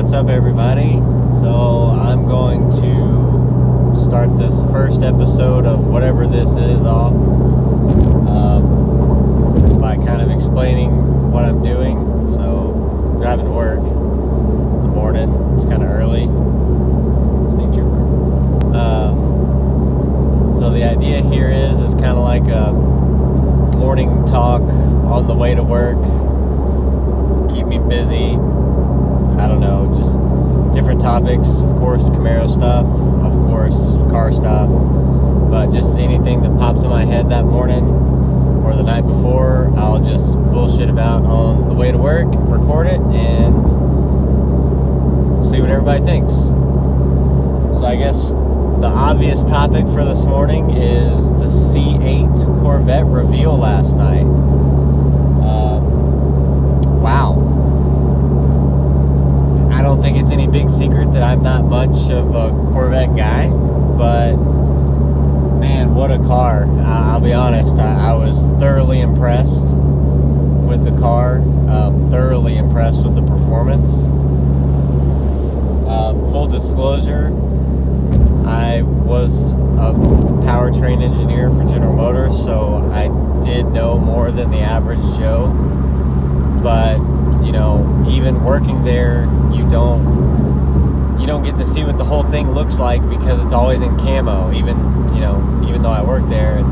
what's up everybody? So I'm going to start this first episode of whatever this is off by kind of explaining what I'm doing. So driving to work in the morning, it's kind of early. State trooper. So the idea here is kind of like a morning talk on the way to work. Keep me busy. I don't know, just different topics. Of course, Camaro stuff, of course, car stuff, but just anything that pops in my head that morning or the night before, I'll just bullshit about on the way to work, record it, and see what everybody thinks. So I guess the obvious topic for this morning is the C8 Corvette reveal last night. Wow. I don't think it's any big secret that I'm not much of a Corvette guy, but man, what a car. I'll be honest, I was thoroughly impressed with the car, thoroughly impressed with the performance. Full disclosure, I was a powertrain engineer for General Motors, so I did know more than the average Joe. But, you know, even working there, you don't get to see what the whole thing looks like because it's always in camo, even though I work there. And,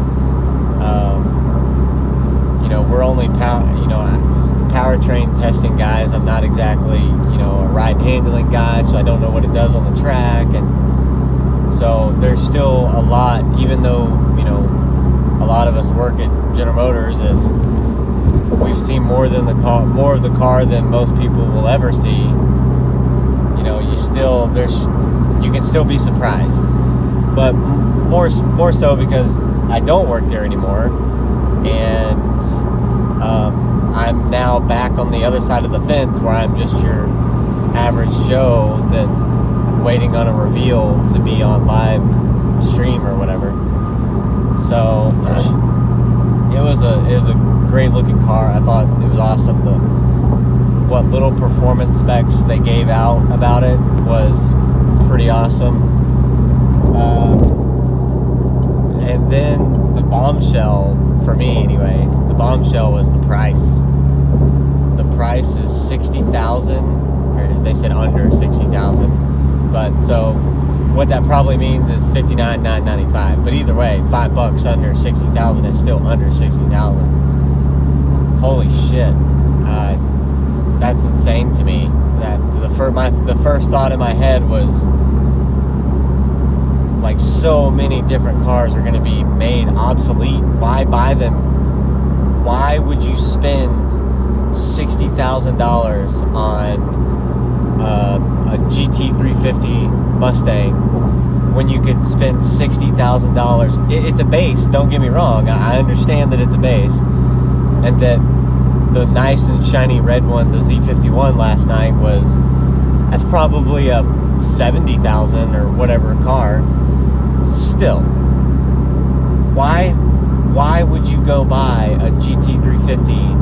we're only powertrain testing guys. I'm not exactly, a ride and handling guy, so I don't know what it does on the track. And so there's still a lot, even though, a lot of us work at General Motors and we've seen more of the car than most people will ever see. You can still be surprised, but more so because I don't work there anymore, and I'm now back on the other side of the fence where I'm just your average Joe that waiting on a reveal to be on live stream or whatever. So it was a great looking car. I thought it was awesome. What little performance specs they gave out about it was pretty awesome. And then the bombshell, for me anyway, the bombshell was the price. The price is $60,000, or they said under $60,000. But so what that probably means is $59,995. But either way, $5 under $60,000 is still under $60,000. Holy shit. That's insane to me. That the first thought in my head was like, so many different cars are going to be made obsolete. Why buy them? Why would you spend $60,000 on a GT350 Mustang when you could spend $60,000? It's a base. Don't get me wrong. I understand that it's a base, and that the nice and shiny red one, the Z51 last night, that's probably a $70,000 or whatever car. Still, why would you go buy a GT350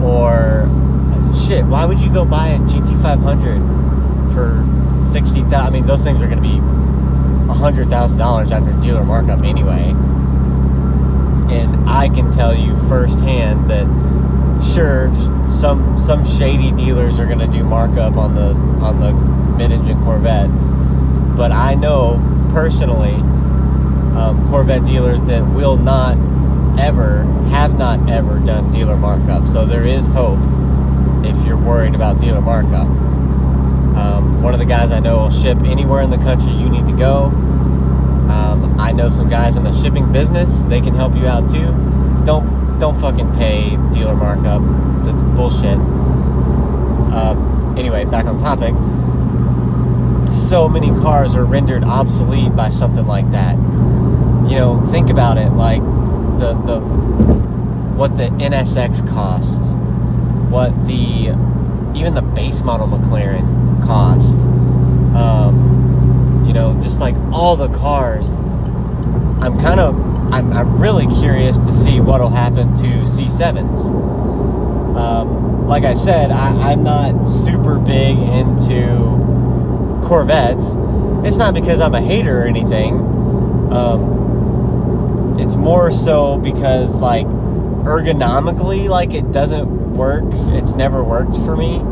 or shit? Why would you go buy a GT500 for $60,000? I mean, those things are going to be $100,000 after dealer markup anyway. And I can tell you firsthand that sure, some shady dealers are going to do markup on the mid-engine Corvette, but I know personally Corvette dealers that have not ever done dealer markup. So there is hope if you're worried about dealer markup. One of the guys I know will ship anywhere in the country you need to go. I know some guys in the shipping business. They can help you out too. Don't fucking pay dealer markup. That's bullshit. Anyway, back on topic. So many cars are rendered obsolete by something like that. Think about it. Like what the NSX costs, what even the base model McLaren cost. Just like all the cars. I'm really curious to see what'll happen to C7s. like I said, I'm not super big into Corvettes. It's not because I'm a hater or anything. It's more so because, like, ergonomically, like, it doesn't work. It's never worked for me.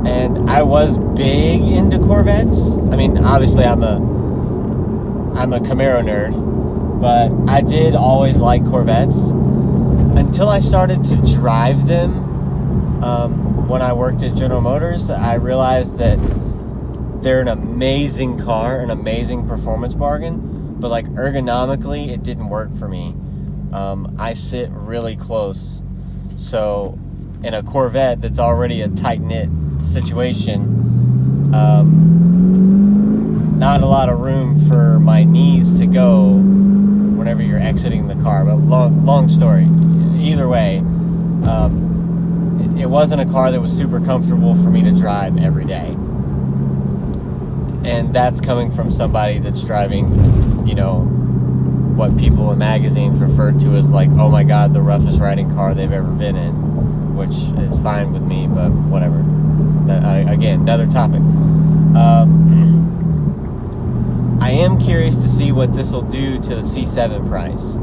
And I was big into Corvettes. I mean, obviously I'm a Camaro nerd, but I did always like Corvettes until I started to drive them. When I worked at General Motors, I realized that they're an amazing car, an amazing performance bargain, but like ergonomically, it didn't work for me. I sit really close, so in a Corvette that's already a tight-knit situation, not a lot of room for my knees to go whenever you're exiting the car. But long story. Either way, it wasn't a car that was super comfortable for me to drive every day. And that's coming from somebody that's driving, you know, what people in magazines referred to as like, oh my God, the roughest riding car they've ever been in, which is fine with me, but whatever. Again, another topic. I am curious to see what this will do to the C7 price.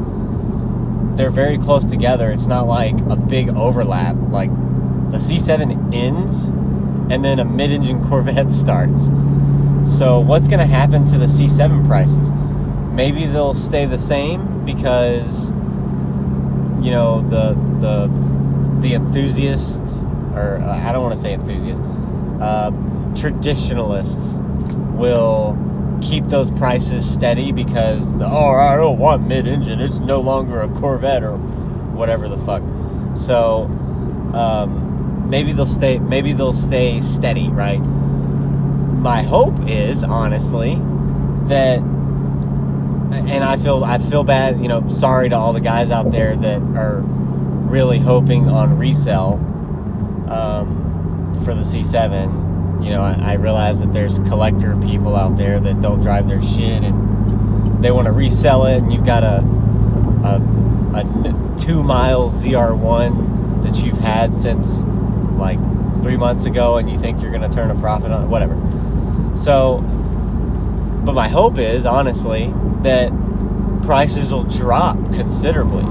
They're very close together. It's not like a big overlap. Like, the C7 ends, and then a mid-engine Corvette starts. So what's going to happen to the C7 prices? Maybe they'll stay the same because, you know, the enthusiasts, or I don't want to say enthusiasts, traditionalists will keep those prices steady because, I don't want mid-engine, it's no longer a Corvette or whatever the fuck. So maybe they'll stay steady, right? My hope is, honestly, that, and I feel bad, you know, sorry to all the guys out there that are really hoping on resale for the C7. You know, I realize that there's collector people out there that don't drive their shit and they want to resell it, and you've got a 2-mile ZR1 that you've had since like 3 months ago, and you think you're going to turn a profit on it, whatever. So, but my hope is, honestly, that prices will drop considerably,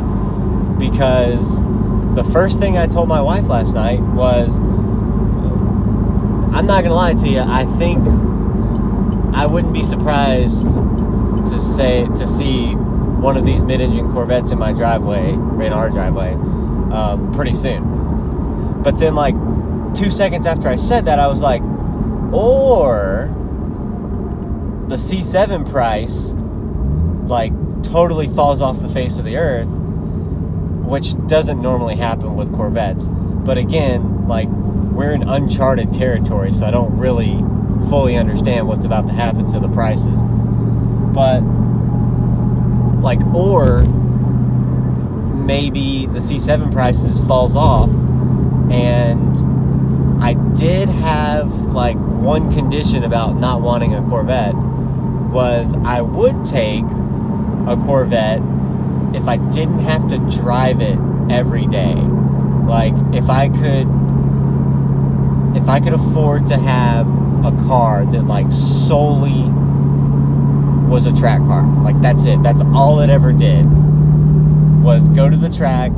because the first thing I told my wife last night was, I'm not gonna lie to you, I think I wouldn't be surprised to see one of these mid-engine Corvettes in my driveway, in our driveway, pretty soon. But then, like, 2 seconds after I said that, I was like, or the C7 price, like, totally falls off the face of the earth, which doesn't normally happen with Corvettes. But again, like, we're in uncharted territory, so I don't really fully understand what's about to happen to the prices. But, like, or maybe the C7 prices falls off, and I did have, like, one condition about not wanting a Corvette was I would take a Corvette if I didn't have to drive it every day. Like, if I could afford to have a car that, like, solely was a track car. Like, that's it. That's all it ever did, was go to the track,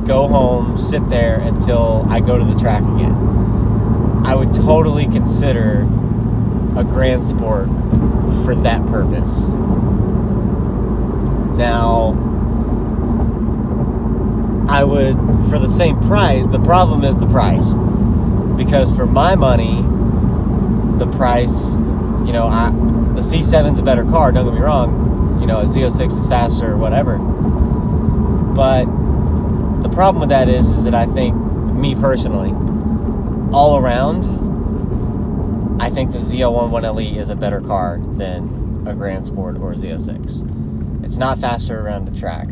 go home, sit there until I go to the track again. I would totally consider a Grand Sport for that purpose. Now, I would, for the same price, the problem is the price. Because for my money, the price, you know, the C7's a better car, don't get me wrong. You know, a Z06 is faster or whatever. But the problem with that is that I think, me personally, all around, I think the Z01 1LE is a better car than a Grand Sport or a Z06. It's not faster around the track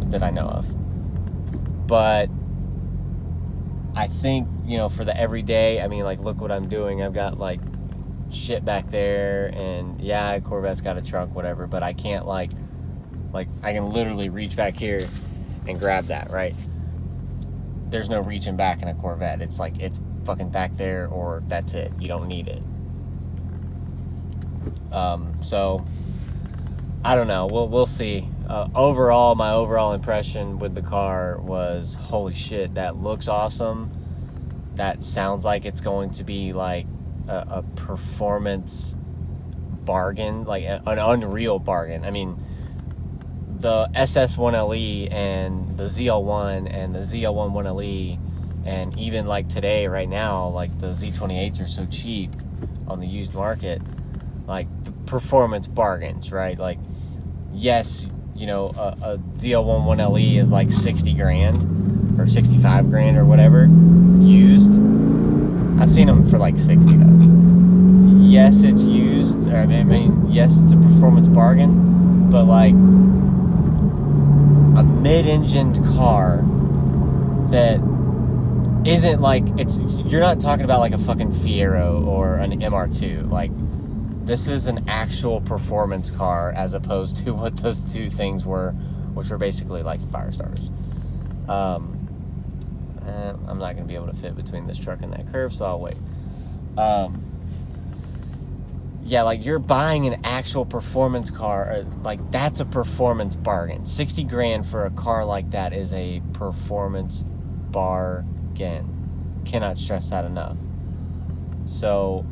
that I know of. But I think, you know, for the everyday, I mean, like, look what I'm doing. I've got, like, shit back there, and yeah, Corvette's got a trunk, whatever, but I can't, like, I can literally reach back here and grab that, right? there's no reaching back in a Corvette. It's like, it's fucking back there, or that's it. You don't need it. So I don't know. We'll see. Overall, my overall impression with the car was, holy shit, that looks awesome. That sounds like it's going to be like a performance bargain, like an unreal bargain. I mean, the SS1LE and the ZL1 and the ZL1 1LE, and even like today, right now, like the Z28s are so cheap on the used market, like the performance bargains, right? Like, yes, you know, a ZL1 1LE is like 60 grand or 65 grand or whatever used. I've seen them for like 60 though. Yes, it's used. I mean, yes, it's a performance bargain, but like a mid-engined car that isn't like, you're not talking about like a fucking Fiero or an MR2. Like, this is an actual performance car, as opposed to what those two things were, which were basically like fire starters. I'm not going to be able to fit between this truck and that curve, so I'll wait. Yeah, like, you're buying an actual performance car. Like, that's a performance bargain. 60 grand for a car like that is a performance bargain. Cannot stress that enough. So,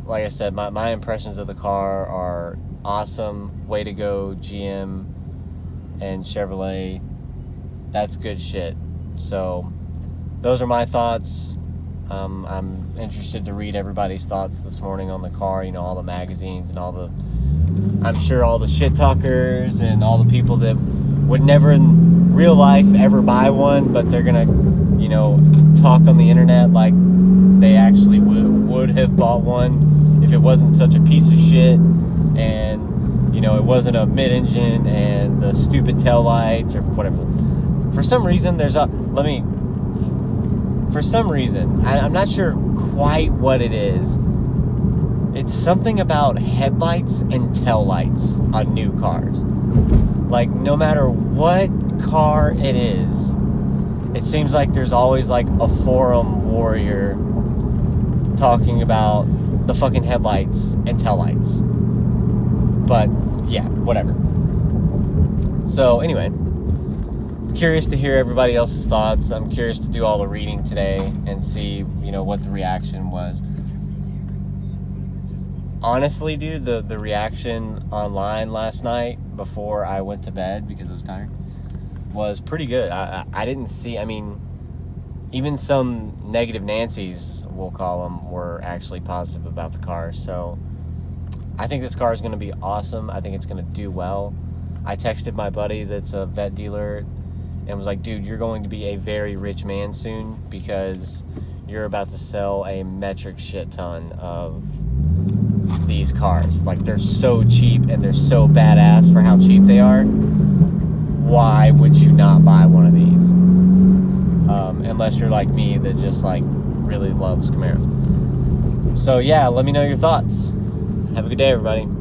like I said, my impressions of the car are awesome. Way to go, GM and Chevrolet. That's good shit. So, those are my thoughts. I'm interested to read everybody's thoughts this morning on the car. You know, all the magazines and I'm sure all the shit talkers and all the people that would never in real life ever buy one, but they're gonna, you know, talk on the internet like they actually would have bought one if it wasn't such a piece of shit, and, you know, it wasn't a mid-engine and the stupid taillights or whatever. For some reason, I'm not sure quite what it is. It's something about headlights and taillights on new cars. Like, no matter what car it is, it seems like there's always like a forum warrior talking about the fucking headlights and taillights. But yeah, whatever. So anyway, curious to hear everybody else's thoughts. I'm curious to do all the reading today and see, you know, what the reaction was. Honestly, dude, the reaction online last night before I went to bed, because I was tired, was pretty good. I didn't see, I mean, even some negative Nancy's, we'll call them, were actually positive about the car. So I think this car is going to be awesome. I think it's going to do well. I texted my buddy that's a vet dealer and was like, dude, you're going to be a very rich man soon, because you're about to sell a metric shit ton of these cars. Like, they're so cheap and they're so badass for how cheap they are. Why would you not buy one of these? Unless you're like me, that just like really loves Camaros. So yeah, let me know your thoughts. Have a good day, everybody.